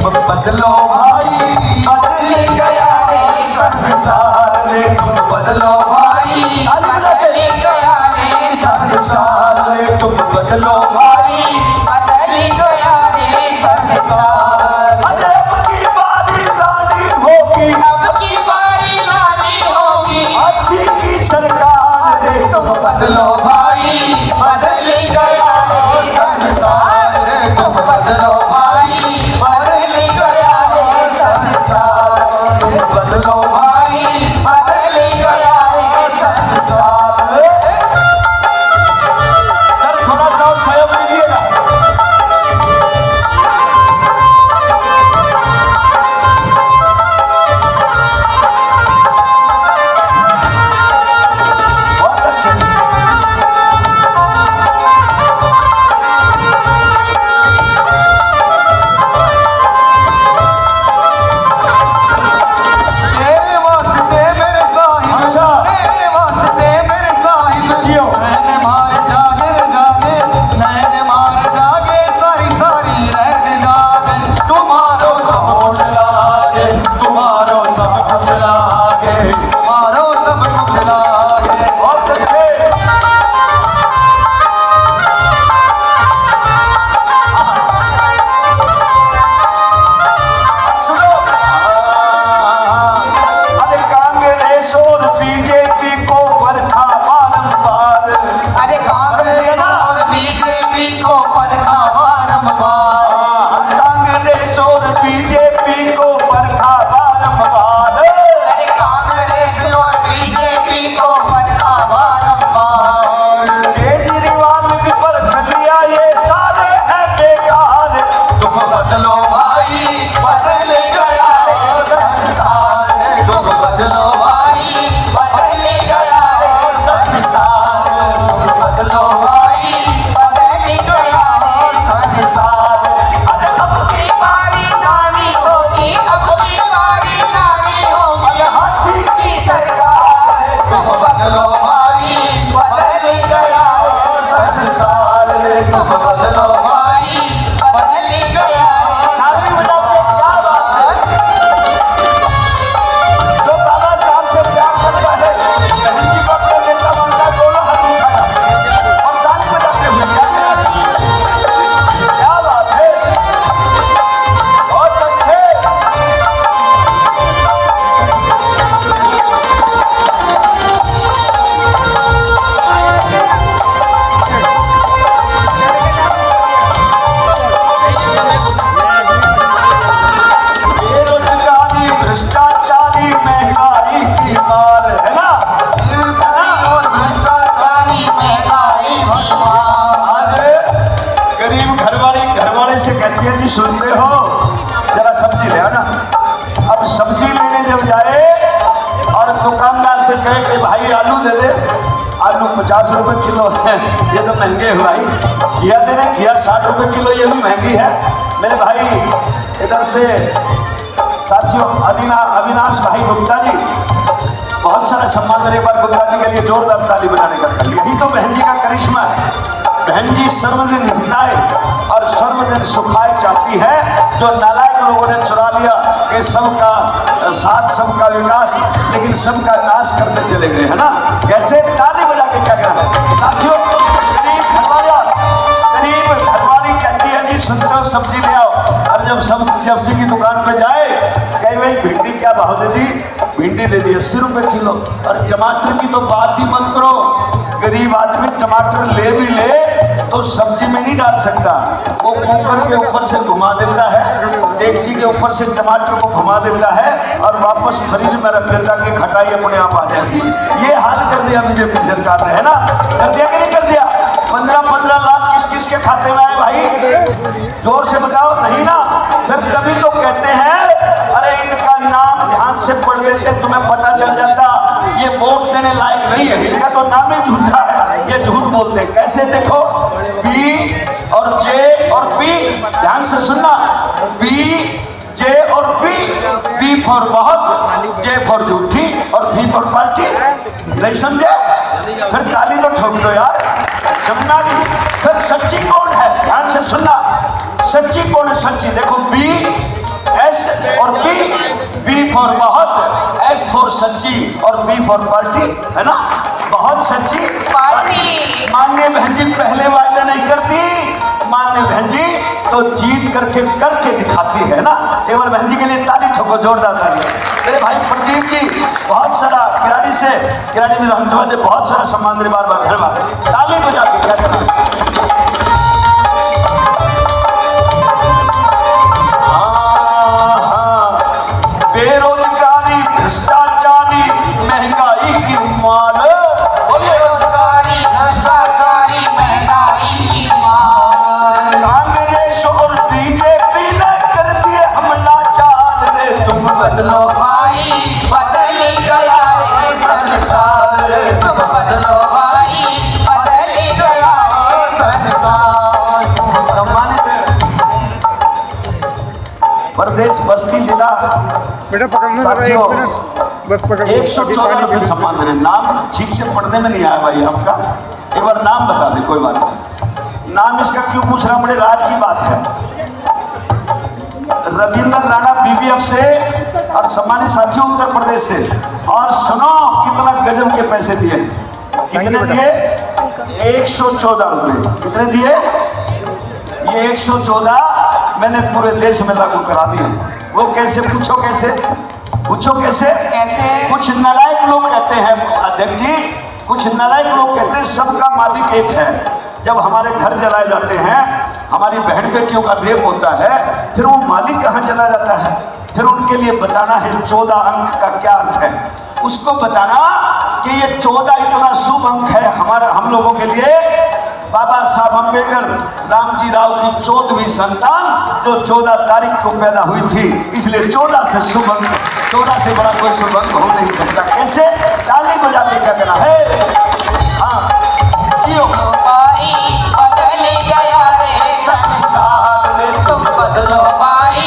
बदलो भाई, बदल गया रे संसार, तुम बदलो भाई, बदल गया रे संसार, तुम बदलो भाई, बदल गया रे संसार। अब की बारी लानी होगी, अब की बारी लानी होगी, अभी की सरकार, तुम बदलो भाई, बदल गया रे संसार, तुम बदलो भाई, बदल गया रे संसार, बदलो भाई, बदल गया रे संसार। सर थोड़ा सा सहयोग दीजिएगा। बहुत अच्छे। तेरे वास्ते मेरे साहिब, तेरे वास्ते मेरे साहिब, नैन मार जागे जागे, नैन मार जागे, सारी सारी रहने जागे, तुम्हारो सब कुछ लागे, तुम्हारो सब कुछ लागे, तुम्हारो सब कुछ लागे। बहुत अच्छे। सुनो, अरे कांग्रेस और बीजेपी को बरखा बारंबार, अरे कांग्रेस और बीजेपी को बरखा बारंबार, कांग्रेस और बीजेपी को बरखा बारंबार, अरे कांग्रेस और बीजेपी को बरखा बारंबार। केजरीवाल भी परख लिया, ये सारे हैं बेकार, तुम बदलो भाई, बदल गया रे संसार, तुम बदलो भाई, बदल गया रे संसार, तुम बदलो भाई, बदल गया रे संसार। अरे अब की बारी लानी होगी, अब की बारी लानी होगी, अरे हाथी की सरकार, तुम बदलो भाई, बदल गया रे संसार, तुम बदलो भाई, बदल गया रे संसार। जो बाबा साहब से प्यार करता है, बहन जी को अपना बेटा मानता है, दोनों हाथ उठाया और ताली बजाते हुए क्या बात है। बहुत अच्छे। बेरोजगारी, भ्रष्टाचारी, महंगाई की मार, है ना? और भ्रष्टाचारी, महंगाई की मार। आज गरीब घरवाले से कहती है, जी सुनते हो, जरा सब्जी ले आना। अब सब्जी लेने जब जाए और दुकानदार से कहे कि भाई आलू दे दे, आलू 50 रुपए किलो है, ये तो महंगे है भाई। घिया दे दे, घिया 60 रुपए किलो, ये भी महंगी है। मेरे भाई इधर से साथियों अविनाश भाई गुप्ता जी, बहुत सारा सम्मान। और एक बार गुप्ता जी के लिए जोरदार ताली बजाने का। यही तो बहन जी का करिश्मा है। बहन जी सर्वजन हिताय और सर्वजन सुखाय चाहती है। जो नालायक लोगों ने चुरा लिया कि सबका साथ, सबका विकास, लेकिन सबका नाश करते चले गए, है ना? कैसे? ताली बजा के क्या कहना है साथियों। गरीब घरवाली कहती है, जी सुनते हो, सब्जी ले आओ। और जब सब्जी की दुकान पे जाए, कहे भाई भिंडी क्या भाव दे दी? भिंडी दे दी 80 रुपए किलो। और टमाटर की तो बात ही मत करो। गरीब आदमी टमाटर ले भी ले तो सब्जी में नहीं डाल सकता, वो कुकर के ऊपर से घुमा देता है, डेगची के ऊपर से टमाटर को घुमा देता है और वापस फ्रिज में रख देता कि खटाई अपने आप आ जाएगी। ये हाल कर दिया बीजेपी सरकार ने, है ना? कर दिया कि नहीं कर दिया? 15-15 लाख किस किस के खाते में आए भाई? जोर से बताओ। नहीं ना? फिर तभी तो कहते हैं, अरे इनका नाम ध्यान से पढ़ लेते तुम्हें पता चल जाता ये वोट देने लायक नहीं है, इनका तो नाम ही झूठा है, ये झूठ बोलते। कैसे? देखो, बी और जे और पी, ध्यान से सुनना, बी जे और पी, बी फॉर बहुत, जे फॉर झूठी और पी फॉर पार्टी। नहीं समझे? फिर ताली तो ठोक दो यार, जमुना जी। फिर सच्ची कौन है? ध्यान से सुनना, सच्ची कौन है? सच्ची देखो, बी एस और बी फॉर बहुत, एस फॉर सच्ची और बी फॉर पार्टी, है ना? बहुत सच्ची पार्टी। माननीय बहन जी पहले वायदा नहीं करती, माननीय बहन जी तो जीत करके दिखाती है ना। एक बार बहन जी के लिए ताली ठोको, जोरदार ताली। मेरे भाई प्रदीप जी बहुत सारा किराड़ी में विधानसभा से बहुत सारा सम्मान मेरे बार धन्यवाद। ताली बजा के क्या करना। बेरोजगारी, भ्रष्टाचारी, महंगाई की मार, बेरोजगारी, भ्रष्टाचारी, महंगाई की मार। कांग्रेस और बीजेपी ने कर दिए हमला चाल रे, तुम बदलो भाई, बदल गया रे संसार। तुम बदलो भाई, बदल गया रे संसार। सम्मानित प्रदेश बस्ती जिला बेटा पकड़ना जरा, साथियों, 1 मिनट बस पकड़। 114 रुपये सम्मान दे रहे। नाम ठीक से पढ़ने में नहीं आया भाई आपका, एक बार नाम बता दे। कोई बात नहीं, नाम इसका क्यों पूछ रहा, बड़े राज की बात है। रविंद्र राणा बीबीएफ से और सम्मानित साथियों उत्तर प्रदेश से। और सुनो कितना गजब के पैसे दिए, कितने दिए? 114 रुपये। कितने दिए? ये 114 मैंने पूरे देश में लागू करा दिए। वो कैसे? पूछो कैसे? कैसे? कुछ नालायक लोग कहते हैं अध्यक्ष जी, कुछ नालायक लोग कहते हैं सबका मालिक एक है। जब हमारे घर जलाए जाते हैं, हमारी बहन बेटियों का रेप होता है, फिर वो मालिक कहाँ चला जाता है? फिर उनके लिए बताना है 14 अंक का क्या अर्थ है, उसको बताना कि ये 14 इतना शुभ अंक है हम लोगों के लिए। बाबा साहब अम्बेडकर रामजी राव की 14वीं संतान जो 14 तारीख को पैदा हुई थी, इसलिए 14 से शुभ अंक, 14 से बड़ा कोई शुभ अंक हो नहीं सकता। कैसे? ताली बजा के क्या करना है? हाँ जियो भाई, बदल गया रे संसार। तुम बदलो भाई,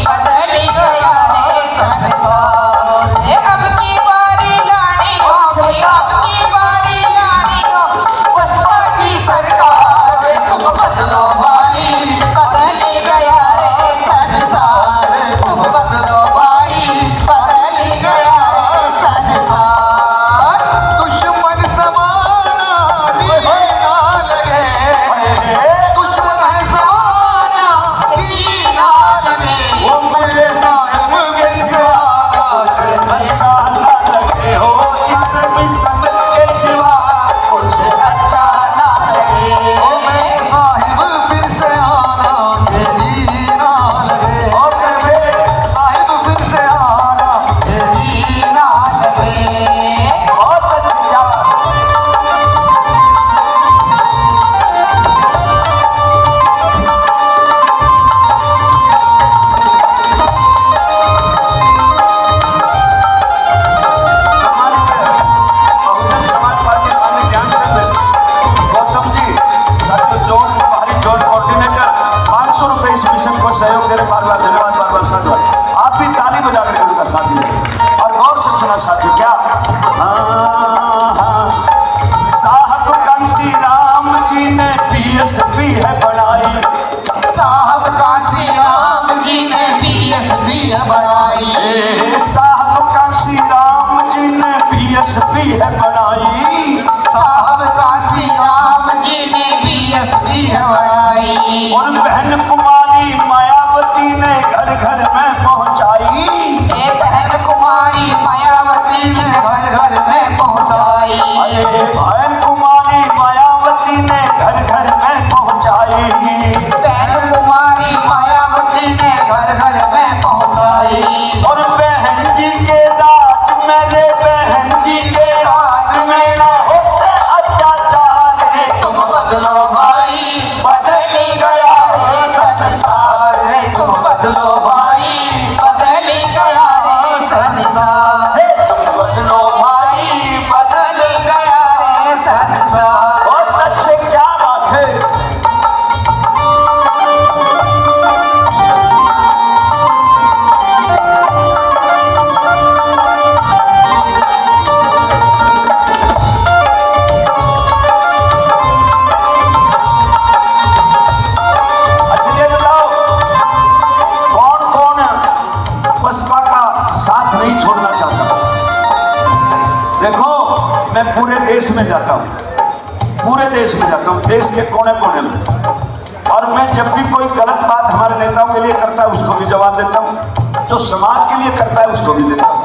बदल गया रे संसार। ये अब की बारी लानी होगी, अब की बारी लानी हो बसपा की सरकार। तुम बदलो भाई, बदल गया रे संसार। तुम बदलो भाई, बदल गया रे संसार। दुश्मन समाना जीना लगे, दुश्मन है समाना जीना लगे। वो मेरे साहब के सिवा अच्छा ना लगे हो, इसमें सब के सिवा कुछ अच्छा ना लगे। ओ मेरे साहिब फिर से आना ये जीना लगे, और कैसे? साहिब फिर से आना ये जीना लगे। बहुत अच्छी क्या बहुजन समाज पार्टी माननीय ध्यानचंद गौतम जी साथियों, जोन बाहरी जोन कोऑर्डिनेटर 500 रुपए इस मिशन को सहयोग दे रहे। बार बार धन्यवाद, बार बार साधुवाद। आप भी ताली बजा करके उनका साथ दीजिए और गौर से सुना साथी क्या। साहब कांसी राम जी ने पीएसपी है बनाई, साहब काशी राम जी ने पीएसपी बढ़ाई। साहब कांसी राम जी ने पीएसपी है बनाई। साहब काशी राम जी ने पीएसपी बढ़ाई। और बहन कुमारी मायावती ने घर घर में पहुंचाई। ये बहन कुमारी मायावती ने घर घर में पहुंचाई। अरे बहन कुमारी मायावती ने घर घर में पहुंचाई। बहन कुमारी मायावती ने घर घर में पहुंचाई। और बहन जी के राज मेरे बहन जी के राज में ना होते अत्याचार। तुम बदलो भाई, बदल गया रे देश में जाता हूँ, पूरे देश में जाता हूँ, देश के कोने कोने में, और मैं जब भी कोई गलत बात हमारे नेताओं के लिए करता है उसको भी जवाब देता हूँ, जो समाज के लिए करता है उसको भी देता हूँ।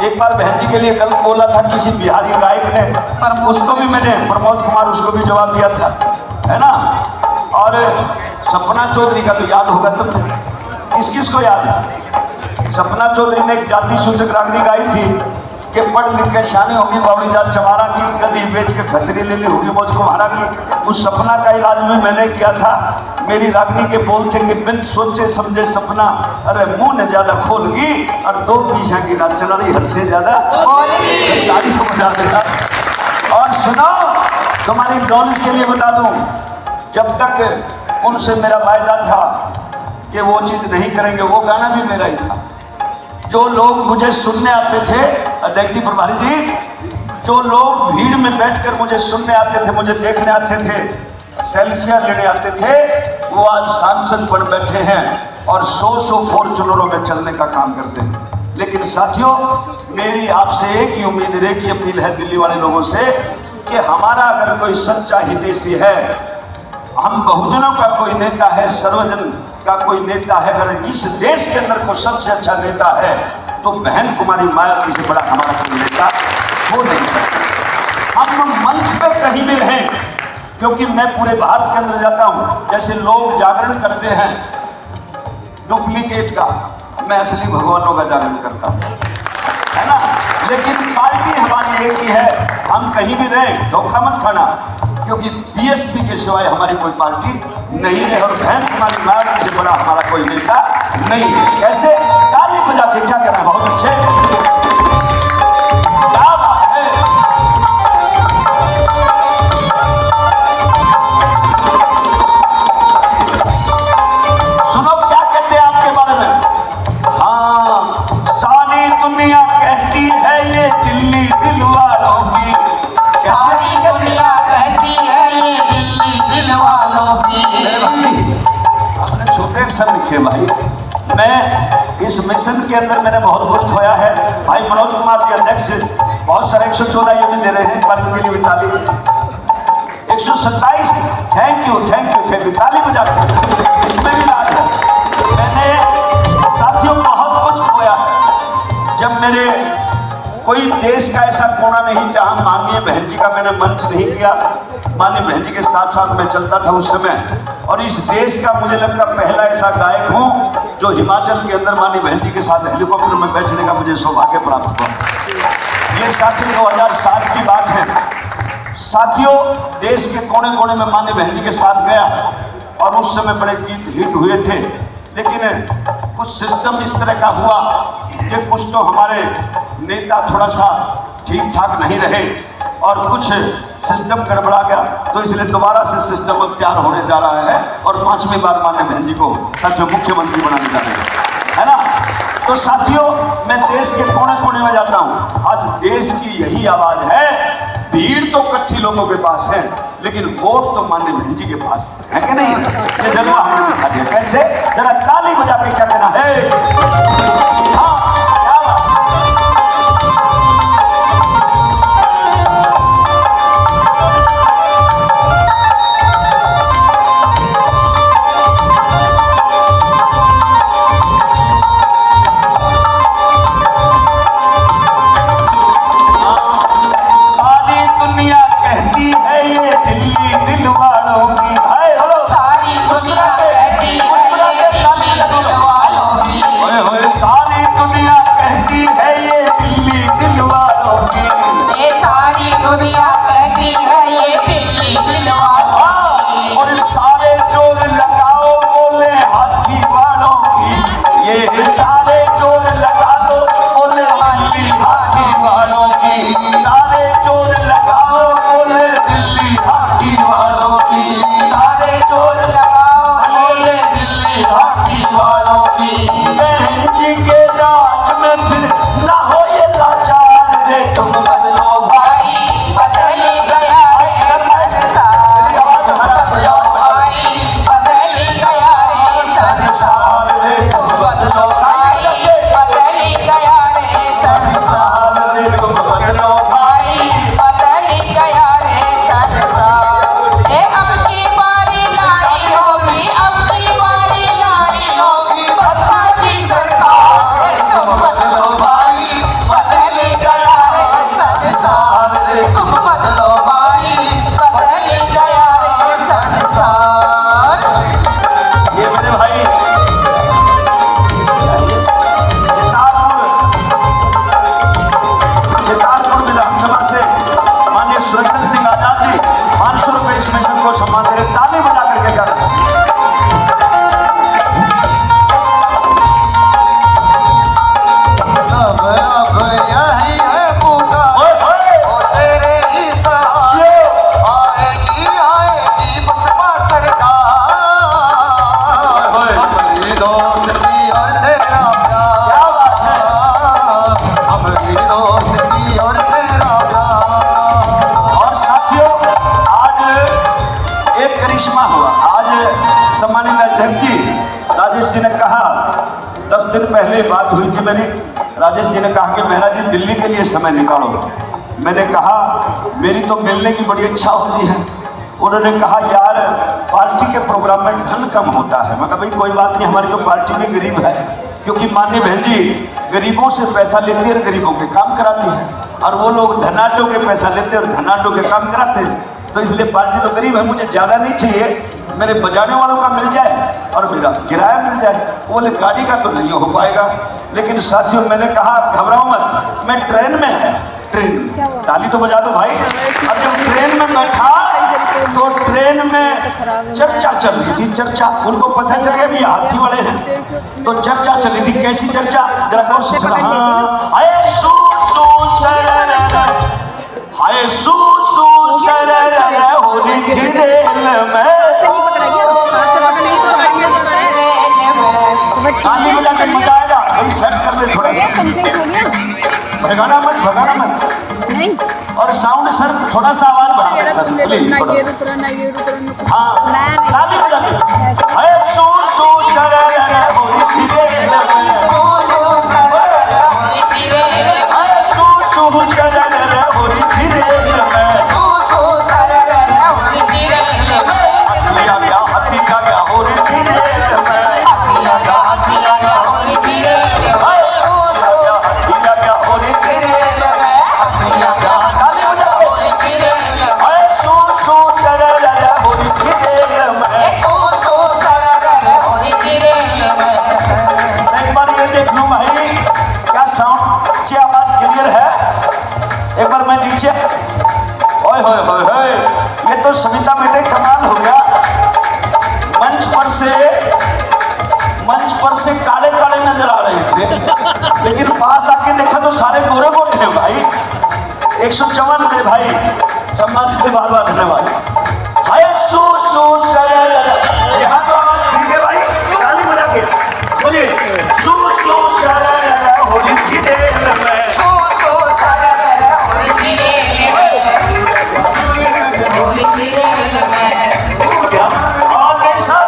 एक बार बहन जी के लिए गलत बोला था किसी बिहारी गायक ने, उसको भी मैंने, प्रमोद कुमार, उसको भी जवाब दिया था, है ना। और सपना चौधरी का तो याद होगा तुमने, किस किस को याद है? सपना चौधरी ने एक जाति सूचक रागनी गाई थी कि पढ़ लिख के शानी होगी बावड़ी जात चमारा की, गदी बेच के खचरी ले ली होगी मौज कुम्हारा की। उस सपना का इलाज भी मैंने किया था। मेरी रागनी के बोल थे कि बिन सोचे समझे सपना, अरे मुंह ने ज्यादा खोलगी और 2 पीछा की रात चला रही हद से ज्यादा तारीफ बजा देगा। और सुनो, तुम्हारी नॉलेज के लिए बता दूं, जब तक उनसे मेरा वायदा था कि वो चीज नहीं करेंगे, वो गाना भी मेरा ही था। जो लोग मुझे सुनने आते थे, अध्यक्ष जी, प्रभारी जी, जो लोग भीड़ में बैठकर मुझे सुनने आते थे, मुझे देखने आते थे, सेल्फियां लेने आते थे, वो आज सांसद बन बैठे हैं और 100 फॉर्चूनरों में चलने का काम करते हैं। लेकिन साथियों, मेरी आपसे एक ही उम्मीद है, एक ही अपील है दिल्ली वाले लोगों से कि हमारा अगर कोई सच्चा हितैषी है, हम बहुजनों का कोई नेता है, सर्वजन का कोई नेता है, अगर इस देश के अंदर कोई सबसे अच्छा नेता है तो बहन कुमारी मायावती से बड़ा हमारा कोई नेता हो नहीं सकता। हम मंच पे कहीं भी रहें, क्योंकि मैं पूरे भारत के अंदर जाता हूं, जैसे लोग जागरण करते हैं डुप्लीकेट का, मैं असली भगवानों का जागरण करता हूं, है ना। लेकिन पार्टी हमारी एक ही है, हम कहीं भी रहें, धोखा मत खाना, क्योंकि बीएसपी के सिवाय हमारी कोई पार्टी नहीं है और बहन कुमारी मायावती से बड़ा हमारा कोई नेता नहीं है। कैसे? ताली बजा के क्या कहना है, बहुत अच्छे, क्या बात है। सुनो क्या कहते हैं आपके बारे में। हाँ, सारी दुनिया कहती है ये दिल्ली दिल वालों की, सारी दुनिया कहती है ये दिल्ली दिल वालों की। आपने छोटे अक्षर लिखे भाई। मैं इस मिशन के अंदर मैंने बहुत कुछ खोया है भाई। मनोज कुमार जी अध्यक्ष, बहुत सारे 114 ये भी दे रहे हैं, पर इनके लिए भी ताली। 127, thank you thank you thank you, ताली बजा के, इसमें भी राज है। मैंने साथियों बहुत कुछ खोया है। जब मेरे कोई देश का ऐसा कोना नहीं जहां माननीय बहन जी का मैंने मंच नहीं किया, माननीय बहन जी के साथ साथ मैं चलता था उस समय, और इस देश का मुझे लगता पहला ऐसा गायक हूं जो हिमाचल के अंदर माननीय बहन जी के साथ हेलीकॉप्टर में बैठने का मुझे सौभाग्य प्राप्त हुआ। ये साथियों 2007 की बात है। साथियों, देश के कोने कोने में माननीय बहन जी के साथ गया और उस समय बड़े गीत हिट हुए थे, लेकिन कुछ सिस्टम इस तरह का हुआ कि कुछ तो हमारे नेता थोड़ा सा ठीक ठाक नहीं रहे और कुछ सिस्टम गड़बड़ा गया, तो इसलिए दोबारा से सिस्टम अब तैयार होने जा रहा है और 5वीं बार माननीय बहन जी को साथियों मुख्यमंत्री बनाने जा रहे हैं, है ना। तो साथियों, मैं देश के कोने कोने में जाता हूँ, आज देश की यही आवाज है। भीड़ तो इकट्ठी लोगों के पास है, लेकिन वोट तो माननीय बहन जी के पास है कि नहीं? ये जलवा हमने दिखा दिया। कैसे? जरा ताली बजा के क्या कहना है। राजेश जी ने कहा, 10 दिन पहले बात हुई थी मेरी, राजेश जी ने कहा कि महाराज जी दिल्ली के लिए समय निकालो। मैंने कहा मेरी तो मिलने की बड़ी इच्छा होती है। उन्होंने कहा यार पार्टी के प्रोग्राम में धन कम होता है। मैं कहा भाई कोई बात नहीं, हमारी तो पार्टी में गरीब है, क्योंकि माननीय बहन जी गरीबों से पैसा लेती है और गरीबों के काम कराती है, और वो लोग धनाढ्यों के पैसा लेते हैं और धनाढ्यों के काम कराते हैं। तो इसलिए पार्टी तो गरीब है, मुझे ज़्यादा नहीं चाहिए, मेरे बजाने वालों का मिल जाए और मेरा किराया मिल जाए। बोले गाड़ी का तो नहीं हो पाएगा। लेकिन साथियों मैंने कहा घबराओ मत, मैं ट्रेन में है, ट्रेन ताली तो बजा दो भाई। और जब ट्रेन में बैठा तो ट्रेन में चर्चा चल रही थी, चर्चा। उनको पता चल गया भी हाथी वाले हैं, तो चर्चा चल रही थी। कैसी चर्चा, जरा गौर से सुनो। हाय सू सू सरर, हाय सू सू सरर होली थी रेल में। ताली बजा के मजा आएगा भाई, सेट कर ले थोड़ा सा, भगाना मत, भगाना मत। नहीं। और साउंड सर थोड़ा सा आवाज बढ़ा सर प्लीज। हाँ ताली बजा के हाय सू सू सरर होली थी रेल में, हाय सू सू सरर होली थी रेल में। हथिया क्या, हथी का क्या होली थी रेल में, हथिया क्या होली थी रेल में, हथिया क्या होली थी रेल में, हथिया क्या ताली बजा के हाय सू सू सरर होली थी रेल में। एक बार ये देख लूं भाई क्या साउंड, नीचे आवाज क्लियर है। एक बार मैं नीचे, ओए होए होए होए, ये तो सविता बेटे कमाल हो गया। मंच पर से काले काले नजर आ रहे थे, लेकिन पास आके देखा तो सारे गोरे गोरे थे भाई। 154 मेरे भाई, सम्मान के बार बार धन्यवाद। हाय सू सू सरर, यहाँ तो आवाज ठीक है भाई, ताली बजा के बोलिए सू सू सरर होली थी रेल में। क्या आवाज नहीं सर,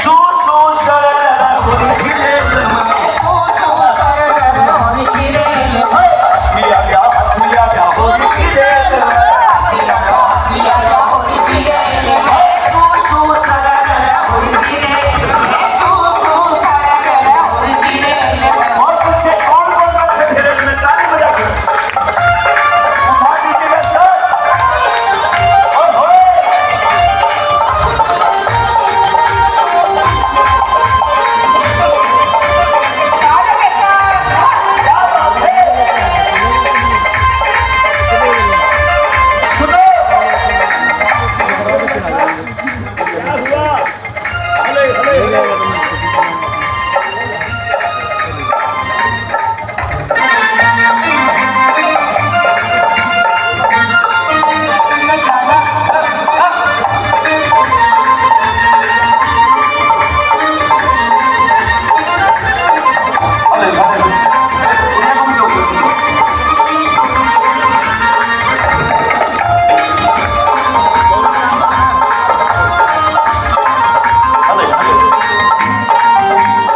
सू सू सरर होली थी रेल में। हथिया क्या, हथिया क्या होली थी रेल में, सू सू सरर होली थी रेल में। और पीछे कौन कौन बच्चे थे रेल में, ताली बजा के उठा दीजिएगा सर। ओए होए, क्या बात है, सुनो क्या हुआ।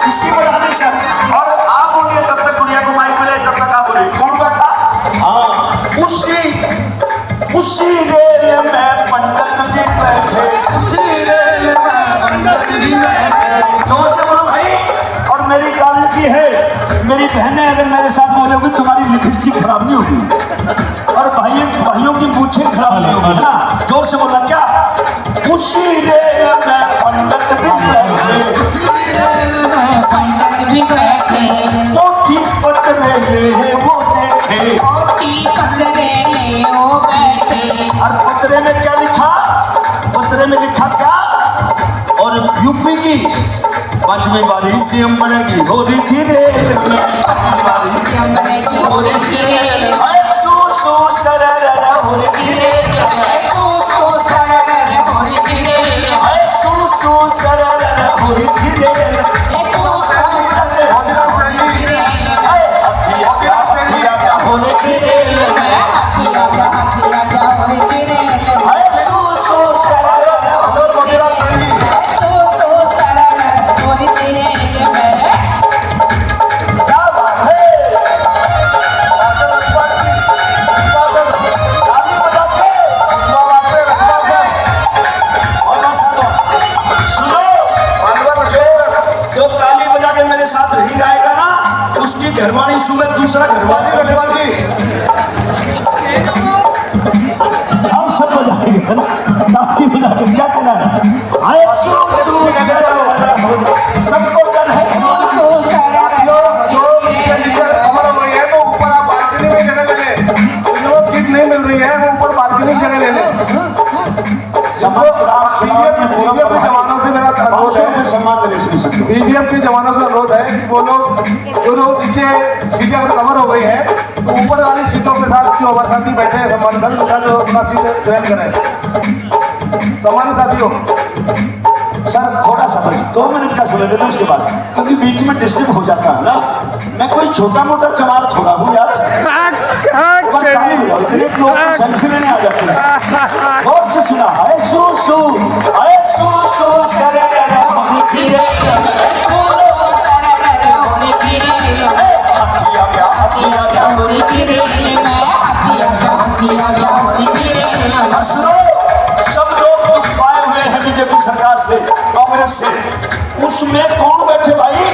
इसकी बजा दे सर, और आप बोलिए तब तक गुड़िया को माइक मिले, तब तक आप बोलिए कौन बैठा। हाँ उसी रेल में पंडित भी बैठे, उसी रेल में पंडित भी बैठे। जोर से बोलो भाई। और मेरी गारंटी है, मेरी बहनें अगर मेरे साथ बोलोगी तुम्हारी लिपस्टिक खराब नहीं होगी, और भाइयों की मूछें खराब नहीं होगी ना। जोर से बोला क्या, उसी रेल में पंडित भी बैठे, पोथी पतरे ले वो देखे, और पतरे में क्या लिखा, पतरे में लिखा क्या, और यूपी की 5वीं बारी सीएम बनेगी हो रही थी रेल में, 5वीं बारी सीएम बनेगी हो रही थी रेल में। हाय सू सू सरर होली थी रेल में, सू सू सरर होली थी रेल में, हाय सू सू सरर होली थी रेल में, सू सू सरर होली थी रेल में, हथिया क्या, हथिया क्या होली थी रेल में, हथिया क्या, हथिया क्या होली थी रेल में, हाय सू सू सरर होली थी रेल में, सू सू सरर होली घरवाली सुबह दूसरा घरवाली हम सब बजाएंगे है ना, ताली बजा के क्या करना है? आए सू सू सबको कर है नहीं मिल रही है, वो ऊपर बालकनी जगह ले लें। ईवीएम के जमानों से मेरा अनुरोध है, सम्मान देने से सकते ईवीएम के जमानों से अनुरोध है कि वो लोग जो लोग नीचे सीटें अगर कवर हो गई है तो ऊपर वाली सीटों के साथ जो हमारे साथी बैठे हैं सम्मानित साथी के साथ जो अपना सीट ग्रहण करें। सम्मानित साथियों, सर थोड़ा सा भाई 2 मिनट का समय देना उसके बाद, क्योंकि बीच में डिस्टर्ब हो जाता है ना। मैं कोई छोटा मोटा चमार थोड़ा हूँ यार, इतने लोग सेल्फी लेने आ जाते हैं। गौर से सुना, आए सू सू आए सू सू सब लोग पाए हुए हैं बीजेपी सरकार से, कांग्रेस से। उसमें कौन बैठे भाई?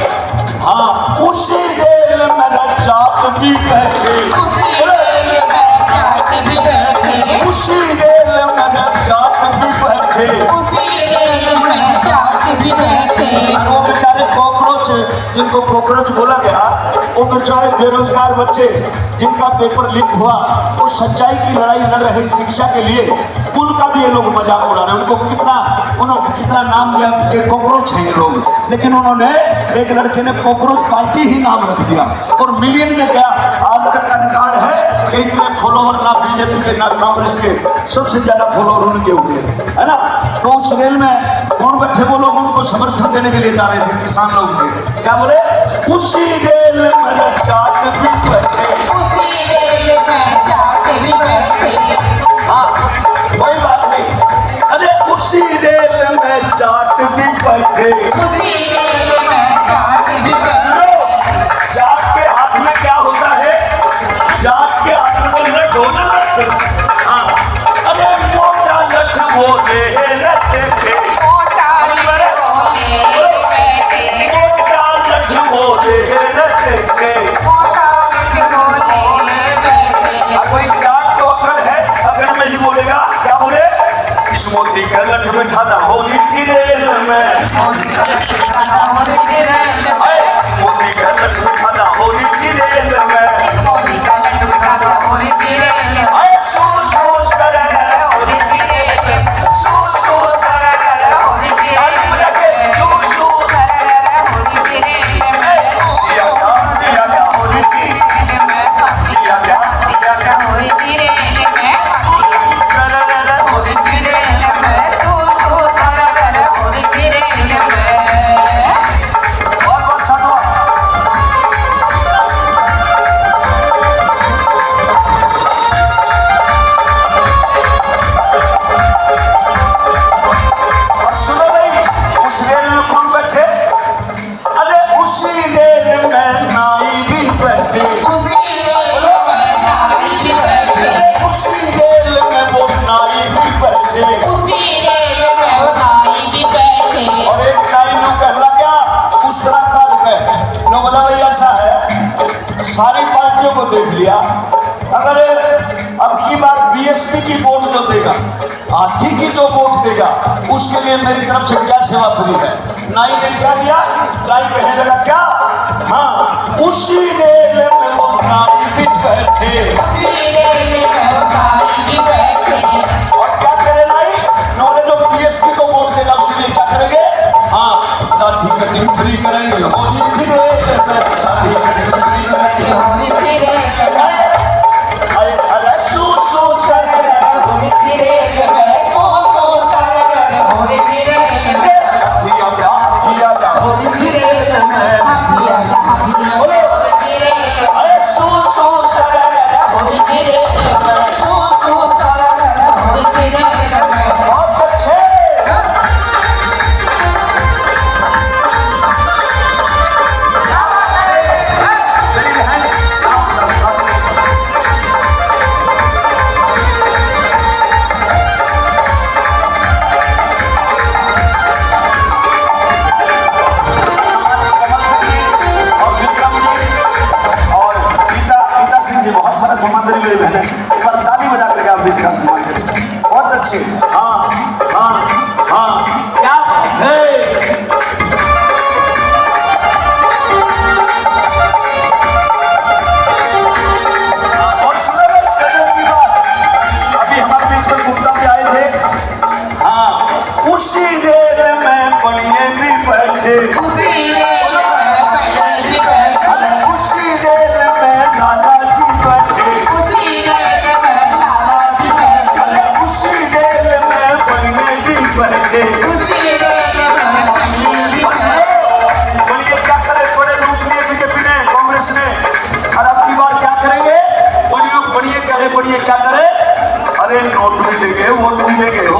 हाँ, उसी रेल में रजात भी बैठे, उसी रेल में रजात भी बैठे। वो बेचारे कॉकरोच, जिनको कॉकरोच बोला गया, वो बेचारे बेरोजगार बच्चे जिनका पेपर लीक हुआ, वो सच्चाई की लड़ाई लड़ रहे शिक्षा के लिए, उनका भी ये लोग मजाक उड़ा रहे हैं। उनको कितना नाम दिया कि कॉकरोच हैं ये लोग, लेकिन उन्होंने एक लड़के ने कॉकरोच पार्टी ही नाम रख दिया और मिलियन में गया। आज तक का रिकॉर्ड है कि इतने फॉलोवर ना बीजेपी के ना कांग्रेस के, सबसे ज्यादा फॉलोवर उनके हुए, है ना। तो उस रेल में कौन बैठे? वो लोग उनको समर्थन देने के लिए जा रहे थे, किसान लोग थे। क्या बोले? उसी रेल में रजात भी बैठे, कोई बात नहीं। अरे उसी रेल में जाट भी बैठे। जाट के हाथ में क्या होता है? जाट के हाथ में तो लठ होना, लठ। हाँ, अरे मोटा लठ वो ले रहते थे, मोटा लठ वो ले रहते थे। कोई जाट तो अकड़ है, अगर में ही बोलेगा, क्या बोले? इस मोदी का लठ बैठाना होली थी रेल में, इस मोदी का लठ बैठाना होली थी रेल में, सू सू सरर होली थी रेल में, सू सू सरर होली थी रेल में, सू सू सरर होली थी रेल में, दिया क्या होली थी रेल में, दिया क्या होली थी रेल में, सरर होली थी रेल में, सू सू सरर होली थी रेल में। बहुत साधु सारी पार्टियों को देख लिया। अगर अब की बार बीएसपी की वोट जो देगा, हाथी की जो वोट देगा, उसके लिए मेरी तरफ से क्या सेवा फ्री है। नाई ने क्या दिया? नाई कहने लगा क्या? हाँ, उसी रेल में वो नाई भी बैठे, और क्या करे नाई? उन्होंने जो बीएसपी को वोट देगा उसके लिए क्या करेंगे? हाँ, दाढ़ी कटिंग फ्री करेंगे, होली थी रेल में, दाढ़ी कटिंग फ्री करेंगे, होली थी रेल में। अरे सू सू सरर होली थी रेल में, सू सू सरर होली थी रेल में, दिया क्या होली थी रेल में, बोलो अरे सू सू सरर होली थी रेल में, सू सू सरर होली थी रेल में। बहुत अच्छे।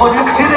होली थी